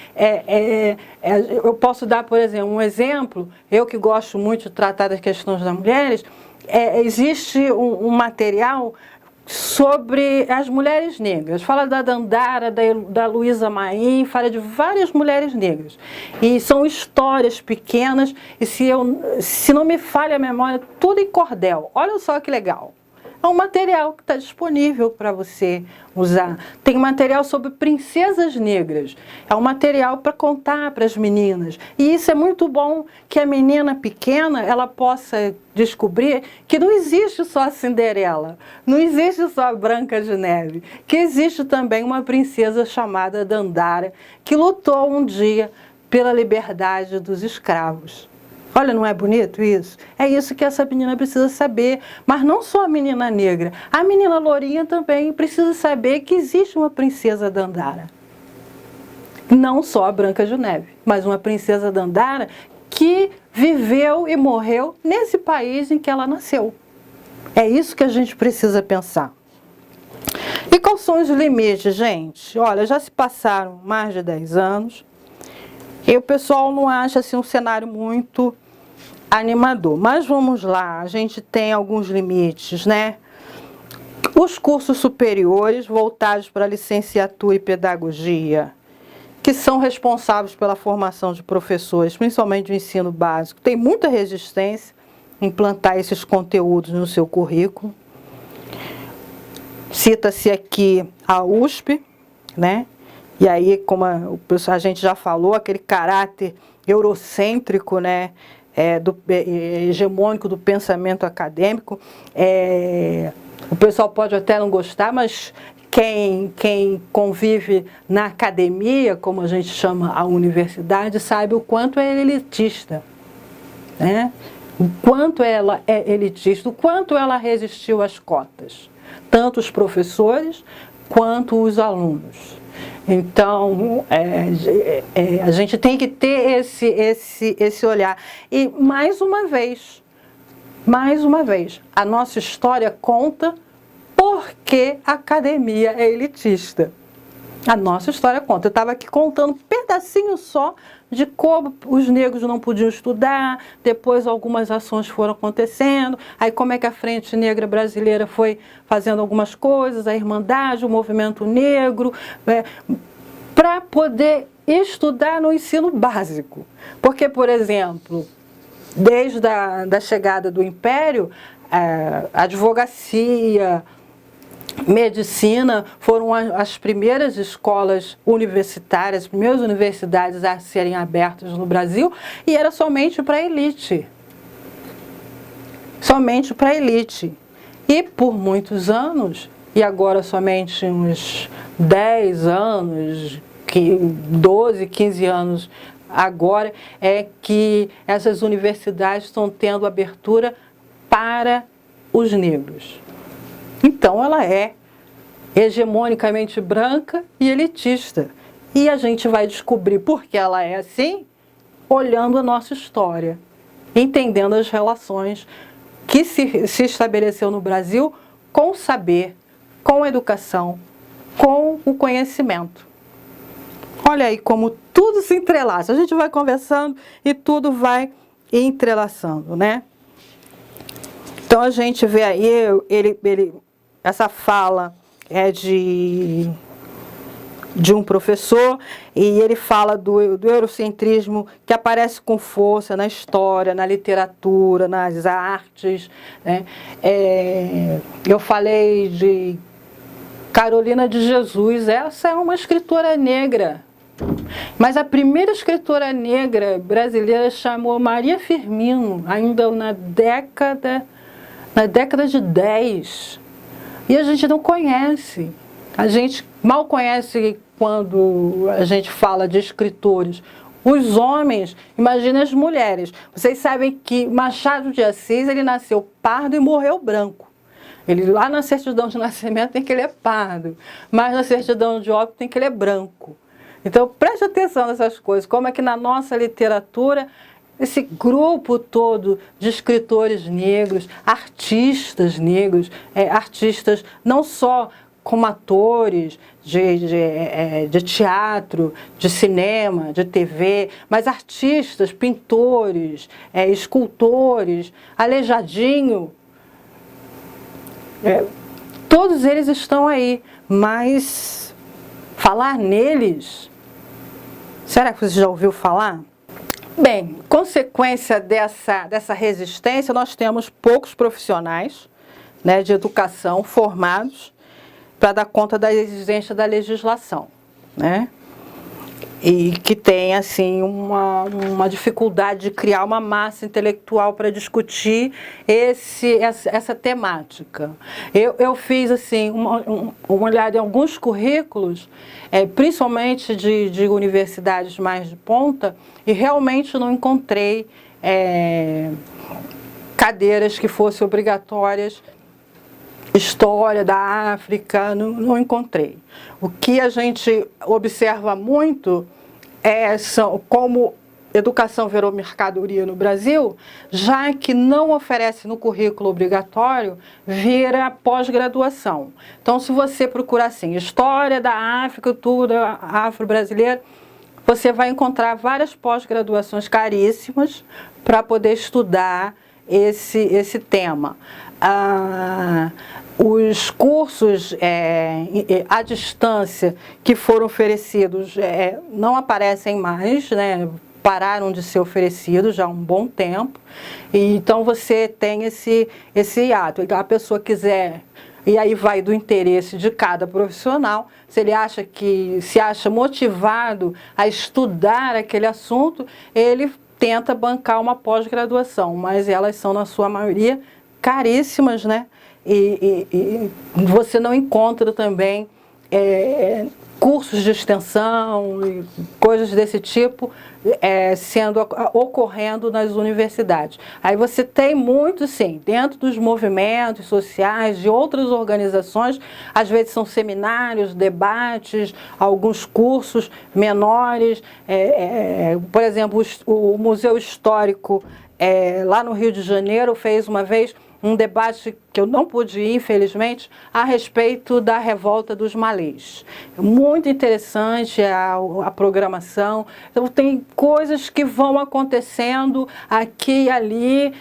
eu posso dar, por exemplo, um exemplo, eu que gosto muito de tratar das questões das mulheres, existe um material sobre as mulheres negras. Fala da Dandara, da Luísa Maim, fala de várias mulheres negras. E são histórias pequenas, e se não me falha a memória, tudo em cordel. Olha só que legal. É um material que está disponível para você usar. Tem material sobre princesas negras. É um material para contar para as meninas. E isso é muito bom, que a menina pequena ela possa descobrir que não existe só a Cinderela, não existe só a Branca de Neve, que existe também uma princesa chamada Dandara, que lutou um dia pela liberdade dos escravos. Olha, não é bonito isso? É isso que essa menina precisa saber. Mas não só a menina negra. A menina lourinha também precisa saber que existe uma princesa Dandara. Não só a Branca de Neve, mas uma princesa Dandara que viveu e morreu nesse país em que ela nasceu. É isso que a gente precisa pensar. E quais são os limites, gente? Olha, já se passaram mais de 10 anos. E o pessoal não acha assim um cenário muito animador. Mas vamos lá, a gente tem alguns limites, né? Os cursos superiores voltados para licenciatura e pedagogia, que são responsáveis pela formação de professores, principalmente do ensino básico, tem muita resistência em implantar esses conteúdos no seu currículo. Cita-se aqui a USP, né? E aí, como a gente já falou, aquele caráter eurocêntrico, né, hegemônico do pensamento acadêmico, o pessoal pode até não gostar, mas quem convive na academia, como a gente chama a universidade, sabe o quanto é elitista, né? O quanto ela é elitista, o quanto ela resistiu às cotas, tanto os professores quanto os alunos. Então, a gente tem que ter esse olhar. E, mais uma vez, a nossa história conta porque a academia é elitista. A nossa história conta. Eu estava aqui contando um pedacinho só de como os negros não podiam estudar, depois algumas ações foram acontecendo, aí como é que a Frente Negra Brasileira foi fazendo algumas coisas, a Irmandade, o Movimento Negro, para poder estudar no ensino básico. Porque, por exemplo, desde a chegada do Império, a advocacia, medicina foram as primeiras escolas universitárias, as primeiras universidades a serem abertas no Brasil, e era somente para a elite. Somente para a elite. E por muitos anos, e agora somente uns 10 anos, 12, 15 anos agora, é que essas universidades estão tendo abertura para os negros. Então, ela é hegemonicamente branca e elitista. E a gente vai descobrir por que ela é assim, olhando a nossa história, entendendo as relações que se estabeleceu no Brasil com o saber, com a educação, com o conhecimento. Olha aí como tudo se entrelaça. A gente vai conversando e tudo vai entrelaçando, né? Então, a gente vê aí, essa fala é de um professor, e ele fala do eurocentrismo que aparece com força na história, na literatura, nas artes, né? Eu falei de Carolina de Jesus, essa é uma escritora negra, mas a primeira escritora negra brasileira chamou Maria Firmino, ainda na década de 10. E a gente não conhece. A gente mal conhece quando a gente fala de escritores. Os homens, imagina as mulheres. Vocês sabem que Machado de Assis, ele nasceu pardo e morreu branco. Ele lá na certidão de nascimento tem que ele é pardo, mas na certidão de óbito tem que ele é branco. Então preste atenção nessas coisas, como é que na nossa literatura esse grupo todo de escritores negros, artistas não só como atores de teatro, de cinema, de TV, mas artistas, pintores, escultores, Aleijadinho, todos eles estão aí, mas falar neles, será que você já ouviu falar? Bem, consequência dessa resistência, nós temos poucos profissionais, né, de educação formados para dar conta da exigência da legislação, né? E que tem assim uma dificuldade de criar uma massa intelectual para discutir essa temática. Eu fiz assim uma olhada em alguns currículos, principalmente de universidades mais de ponta, e realmente não encontrei cadeiras que fossem obrigatórias. História da África, não encontrei. O que a gente observa muito são como educação virou mercadoria no Brasil, já que não oferece no currículo obrigatório, vira pós-graduação. Então, se você procurar assim, História da África, cultura afro-brasileira, você vai encontrar várias pós-graduações caríssimas para poder estudar esse tema. Os cursos à distância que foram oferecidos não aparecem mais, né? Pararam de ser oferecidos já há um bom tempo, e então você tem esse hiato. Então, a pessoa quiser, e aí vai do interesse de cada profissional, se ele se acha motivado a estudar aquele assunto, ele tenta bancar uma pós-graduação, mas elas são, na sua maioria, caríssimas, né? E você não encontra também cursos de extensão e coisas desse tipo ocorrendo nas universidades. Aí você tem muito, sim, dentro dos movimentos sociais, de outras organizações, às vezes são seminários, debates, alguns cursos menores. Por exemplo, o Museu Histórico lá no Rio de Janeiro fez uma vez um debate que eu não pude ir, infelizmente, a respeito da revolta dos malês. Muito interessante a programação. Então, tem coisas que vão acontecendo aqui e ali,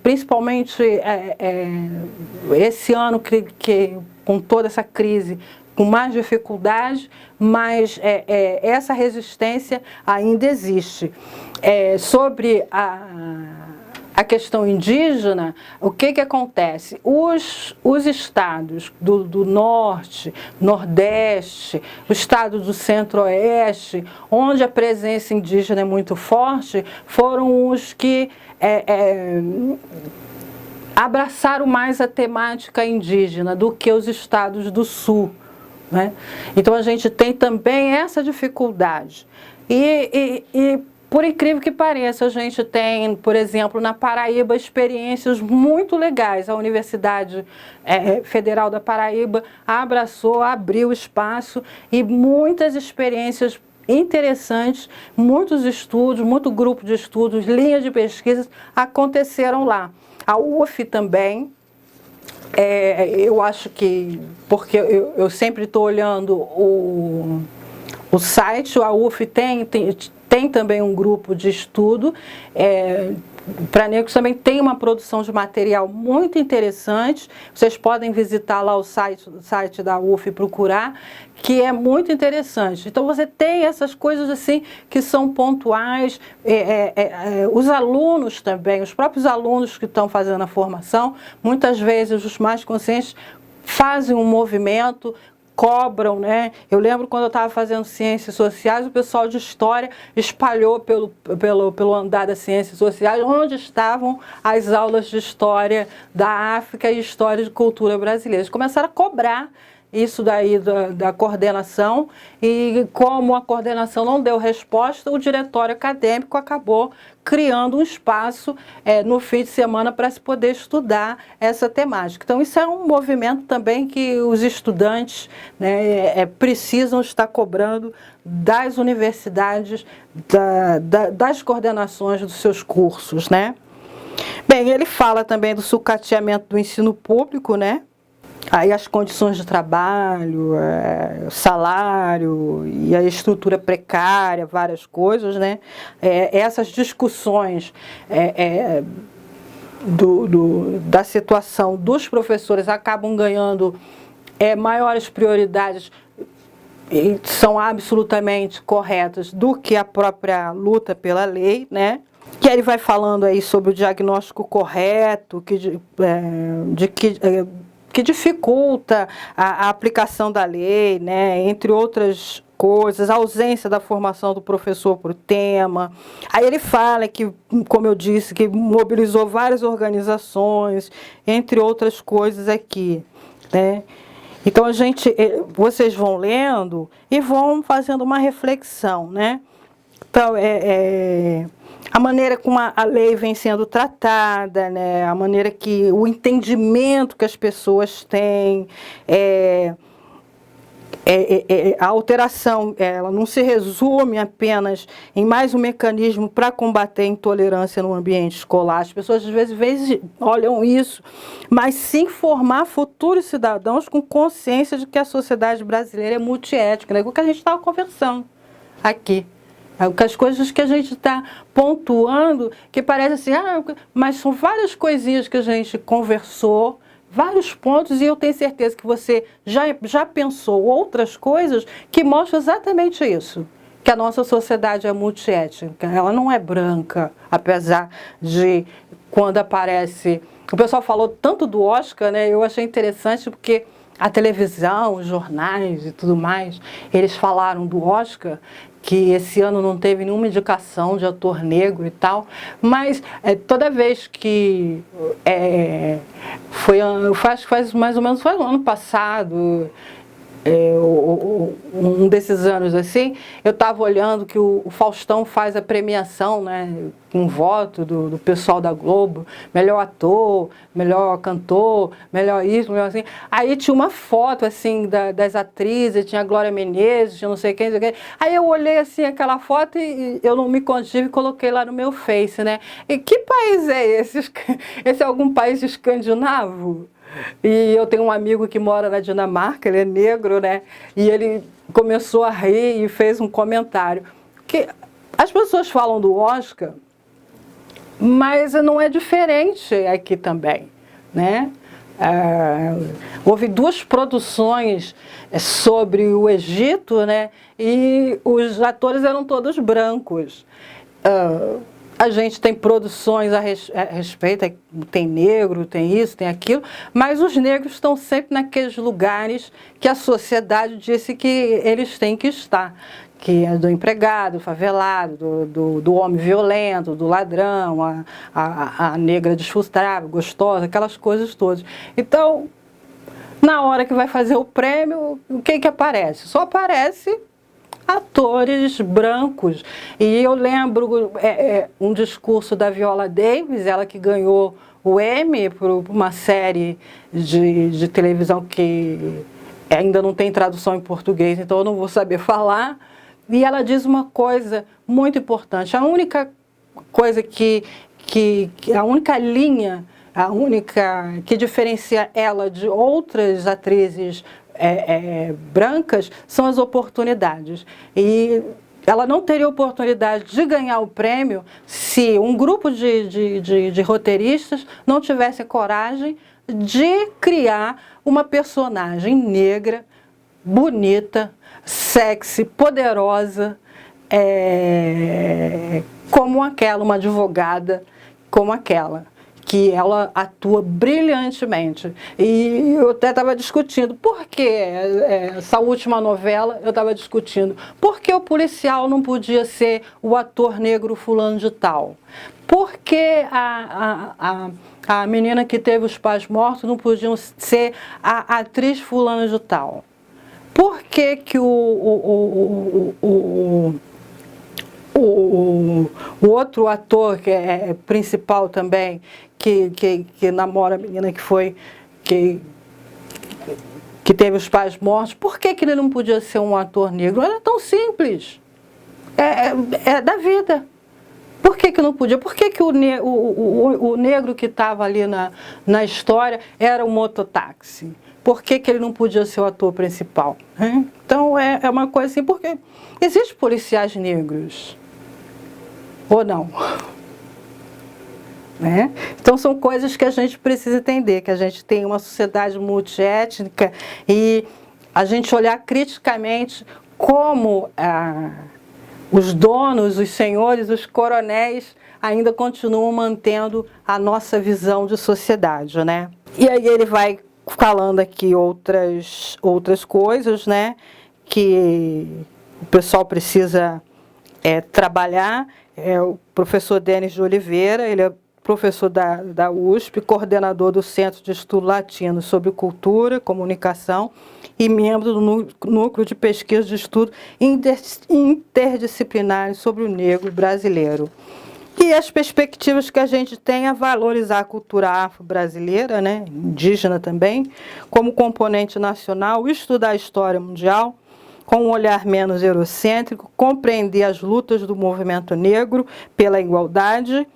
principalmente esse ano que com toda essa crise, com mais dificuldade, mas essa resistência ainda existe. Sobre a questão indígena, o que acontece? Os estados do norte, nordeste, o estado do centro-oeste, onde a presença indígena é muito forte, foram os que abraçaram mais a temática indígena do que os estados do sul, né? Então a gente tem também essa dificuldade. Por incrível que pareça, a gente tem, por exemplo, na Paraíba, experiências muito legais. A Universidade Federal da Paraíba abraçou, abriu espaço e muitas experiências interessantes, muitos estudos, muito grupo de estudos, linhas de pesquisas aconteceram lá. A UF também, eu acho que, porque eu sempre estou olhando o site, a UF tem também um grupo de estudo para negros, também tem uma produção de material muito interessante. Vocês podem visitar lá o site da UF e procurar, que é muito interessante. Então você tem essas coisas assim que são pontuais. Os alunos também, os próprios alunos que estão fazendo a formação, muitas vezes os mais conscientes fazem um movimento, cobram, né? Eu lembro quando eu estava fazendo ciências sociais, o pessoal de história espalhou pelo andar das ciências sociais onde estavam as aulas de história da África e história de cultura brasileira. Eles começaram a cobrar isso daí da coordenação, e como a coordenação não deu resposta, o diretório acadêmico acabou criando um espaço no fim de semana para se poder estudar essa temática. Então isso é um movimento também que os estudantes, né, precisam estar cobrando das universidades, das coordenações dos seus cursos, né? Bem, ele fala também do sucateamento do ensino público, né? Aí as condições de trabalho, salário e a estrutura precária, várias coisas, né? Essas discussões da situação dos professores acabam ganhando maiores prioridades e são absolutamente corretas do que a própria luta pela lei, né? Que ele vai falando aí sobre o diagnóstico correto, que dificulta a aplicação da lei, né? Entre outras coisas, a ausência da formação do professor para o tema. Aí ele fala que, como eu disse, que mobilizou várias organizações, entre outras coisas aqui, né? Então vocês vão lendo e vão fazendo uma reflexão, né? Então, a maneira como a lei vem sendo tratada, né? A maneira que o entendimento que as pessoas têm, a alteração, ela não se resume apenas em mais um mecanismo para combater a intolerância no ambiente escolar. As pessoas às vezes olham isso, mas sim formar futuros cidadãos com consciência de que a sociedade brasileira é multiétnica, né? O que a gente estava conversando aqui. As coisas que a gente está pontuando, que parece assim, mas são várias coisinhas que a gente conversou, vários pontos, e eu tenho certeza que você já pensou outras coisas que mostram exatamente isso, que a nossa sociedade é multiétnica, ela não é branca, apesar de quando aparece... O pessoal falou tanto do Oscar, né? Eu achei interessante porque a televisão, os jornais e tudo mais, eles falaram do Oscar, que esse ano não teve nenhuma indicação de ator negro e tal, mas toda vez que faz mais ou menos, foi no ano passado, um desses anos assim, eu estava olhando que o Faustão faz a premiação, né, com voto do pessoal da Globo, melhor ator, melhor cantor, melhor isso, melhor assim. Aí tinha uma foto assim das atrizes, tinha a Glória Menezes, tinha não sei quem, não sei quem. Aí eu olhei assim aquela foto e eu não me contive e coloquei lá no meu Face, né? E que país é esse? Esse é algum país escandinavo? E eu tenho um amigo que mora na Dinamarca, ele é negro, né? E ele começou a rir e fez um comentário. Que as pessoas falam do Oscar, mas não é diferente aqui também, né? Houve duas produções sobre o Egito, né? E os atores eram todos brancos. A gente tem produções a respeito, tem negro, tem isso, tem aquilo, mas os negros estão sempre naqueles lugares que a sociedade disse que eles têm que estar, que é do empregado, favelado, do homem violento, do ladrão, a negra desfrutável, gostosa, aquelas coisas todas. Então, na hora que vai fazer o prêmio, o que aparece? Só aparece atores brancos. E eu lembro um discurso da Viola Davis, ela que ganhou o Emmy por uma série de televisão que ainda não tem tradução em português, então eu não vou saber falar. E ela diz uma coisa muito importante. A única coisa a única linha, que diferencia ela de outras atrizes brancas são as oportunidades. E ela não teria oportunidade de ganhar o prêmio se um grupo de roteiristas não tivesse coragem de criar uma personagem negra, bonita, sexy, poderosa, como aquela, uma advogada como aquela, que ela atua brilhantemente. E eu até estava discutindo, por que essa última novela, eu estava discutindo, por que o policial não podia ser o ator negro fulano de tal? Por que a menina que teve os pais mortos não podia ser a atriz fulano de tal? Por que o outro ator que é principal também, que namora a menina que teve os pais mortos, por que ele não podia ser um ator negro? Era tão simples. É da vida. Por que não podia? Por que o negro que estava ali na história era um mototáxi? por que ele não podia ser o ator principal? Né? Então é uma coisa assim, porque existem policiais negros, ou não? Né? Então são coisas que a gente precisa entender, que a gente tem uma sociedade multiétnica e a gente olhar criticamente como os donos, os senhores, os coronéis ainda continuam mantendo a nossa visão de sociedade, né? E aí ele vai falando aqui outras coisas, né? Que o pessoal precisa trabalhar. O professor Denis de Oliveira, ele é professor da USP, coordenador do Centro de Estudo Latino sobre Cultura, Comunicação e membro do Núcleo de Pesquisa de Estudo Interdisciplinar sobre o Negro Brasileiro. E as perspectivas que a gente tem a valorizar a cultura afro-brasileira, né, indígena também, como componente nacional, estudar a história mundial, com um olhar menos eurocêntrico, compreender as lutas do movimento negro pela igualdade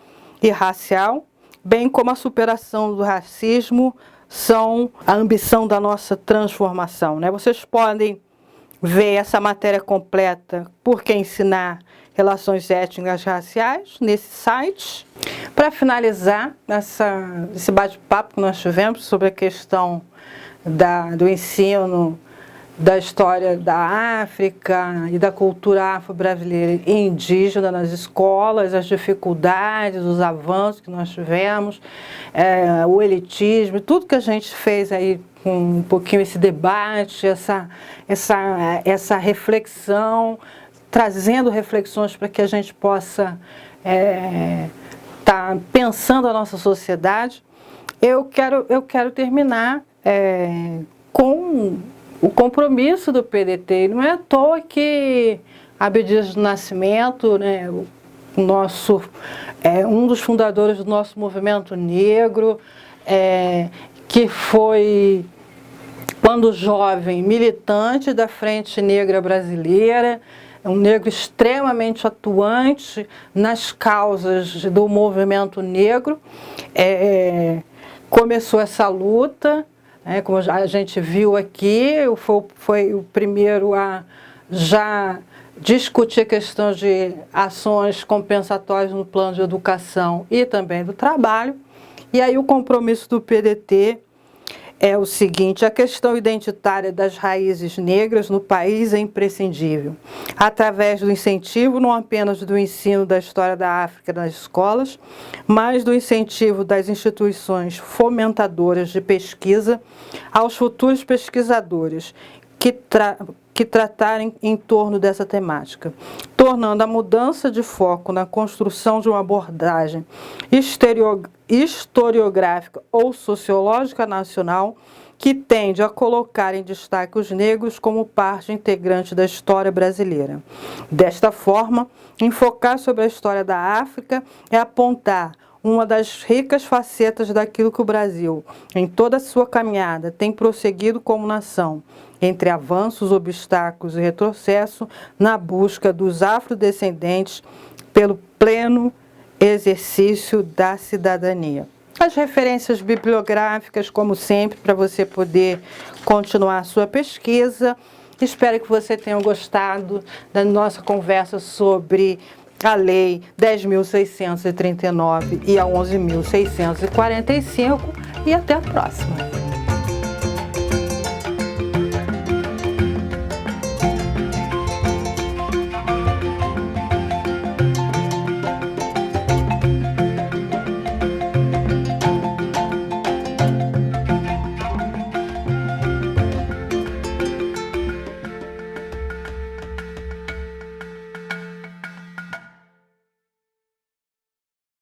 e racial, bem como a superação do racismo, são a ambição da nossa transformação, né? Vocês podem ver essa matéria completa por que ensinar relações étnicas raciais nesse site. Para finalizar esse bate-papo que nós tivemos sobre a questão do ensino da história da África e da cultura afro-brasileira e indígena nas escolas, as dificuldades, os avanços que nós tivemos, o elitismo, tudo que a gente fez aí com um pouquinho esse debate, essa reflexão, trazendo reflexões para que a gente possa estar pensando a nossa sociedade. Eu quero terminar com o compromisso do PDT. Não é à toa que Abdias do Nascimento, né, um dos fundadores do nosso movimento negro, que foi, quando jovem, militante da Frente Negra Brasileira, um negro extremamente atuante nas causas do movimento negro, começou essa luta. Como a gente viu aqui, foi o primeiro a já discutir a questão de ações compensatórias no plano de educação e também do trabalho. E aí o compromisso do PDT é o seguinte: a questão identitária das raízes negras no país é imprescindível, através do incentivo não apenas do ensino da história da África nas escolas, mas do incentivo das instituições fomentadoras de pesquisa aos futuros pesquisadores que tratarem em torno dessa temática, tornando a mudança de foco na construção de uma abordagem historiográfica ou sociológica nacional que tende a colocar em destaque os negros como parte integrante da história brasileira. Desta forma, enfocar sobre a história da África é apontar uma das ricas facetas daquilo que o Brasil, em toda a sua caminhada, tem prosseguido como nação, entre avanços, obstáculos e retrocesso, na busca dos afrodescendentes pelo pleno exercício da cidadania. As referências bibliográficas, como sempre, para você poder continuar a sua pesquisa. Espero que você tenha gostado da nossa conversa sobre a Lei 10.639 e a 11.645 e até a próxima.